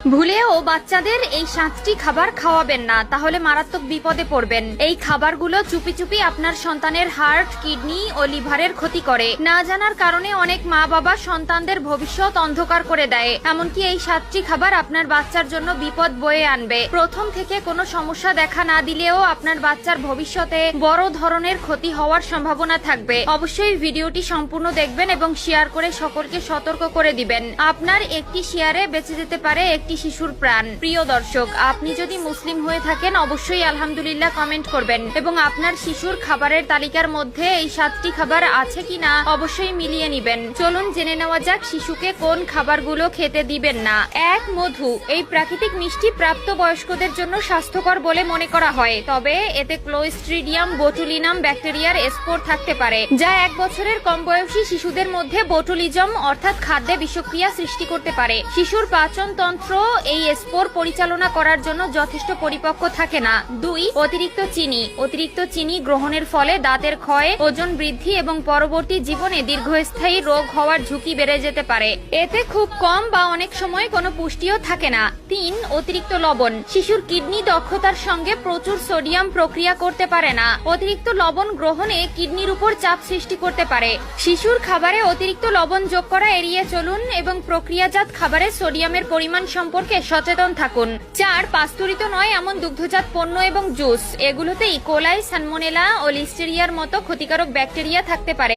ভুলেও বাচ্চাদের এই 7টি খাবার খাওয়াবেন না, তাহলে মারাত্মক বিপদে পড়বেন। এই খাবারগুলো চুপি চুপি আপনার সন্তানের হার্ট, কিডনি ও লিভারের ক্ষতি করে। না জানার কারণে অনেক মা বাবা সন্তানদের ভবিষ্যৎ অন্ধকার করে দেয়। এমনকি এই 7টি খাবার আপনার বাচ্চার জন্য বিপদ বয়ে আনবে। প্রথম থেকে কোনো সমস্যা দেখা না দিলেও আপনার বাচ্চার ভবিষ্যতে বড় ধরনের ক্ষতি হওয়ার সম্ভাবনা থাকবে। অবশ্যই ভিডিওটি সম্পূর্ণ দেখবেন এবং শেয়ার করে সকলকে সতর্ক করে দিবেন। আপনার একটি শেয়ারে বেঁচে যেতে পারে একটি শিশুর প্রাণ। প্রিয় দর্শক, আপনি যদি মুসলিম হয়ে থাকেন অবশ্যই আলহামদুলিল্লাহ কমেন্ট করবেন এবং আপনার শিশুর খাবারের তালিকার মধ্যে এই 7টি খাবার আছে কিনা অবশ্যই মিলিয়ে নিবেন। চলুন জেনে নেওয়া যাক শিশুকে কোন খাবারগুলো খেতে দিবেন না। 1. মধু। এই প্রাকৃতিক মিষ্টি প্রাপ্তবয়স্কদের জন্য স্বাস্থ্যকর বলে মনে করা হয়, তবে এতে ক্লোস্ট্রিডিয়াম বোটুলিনাম ব্যাকটেরিয়ার স্পোর থাকতে পারে, যা 1 বছরের কম বয়সী শিশুদের মধ্যে বোটুলিজম অর্থাৎ খাদ্যে বিষক্রিয়া সৃষ্টি করতে পারে। শিশুর পাচনতন্ত্র এই স্পোর পরিচালনা করার জন্য যথেষ্ট পরিপক্ক থাকে না। 2. অতিরিক্ত চিনি। অতিরিক্ত চিনি গ্রহণের ফলে দাঁতের ক্ষয়, ওজন বৃদ্ধি এবং পরবর্তী জীবনে দীর্ঘস্থায়ী রোগ হওয়ার ঝুঁকি বেড়ে যেতে পারে। এতে খুব কম বা অনেক সময় কোনো পুষ্টিও থাকে না। 3. অতিরিক্ত লবণ। শিশুর কিডনি দক্ষতার সঙ্গে প্রচুর সোডিয়াম প্রক্রিয়া করতে পারে না। অতিরিক্ত লবণ গ্রহণে কিডনির উপর চাপ সৃষ্টি করতে পারে। শিশুর খাবারে অতিরিক্ত লবণ যোগ করা এড়িয়ে চলুন এবং প্রক্রিয়াজাত খাবারে সোডিয়ামের পরিমাণ সম্পর্কে সচেতন থাকুন। 4. পাস্তুরিত নয় এমন দুগ্ধজাত পণ্য এবং জুস। এগুলোতে ইকোলাই, সালমোনেলা ও লিস্টেরিয়ার মতো ক্ষতিকারক ব্যাকটেরিয়া থাকতে পারে।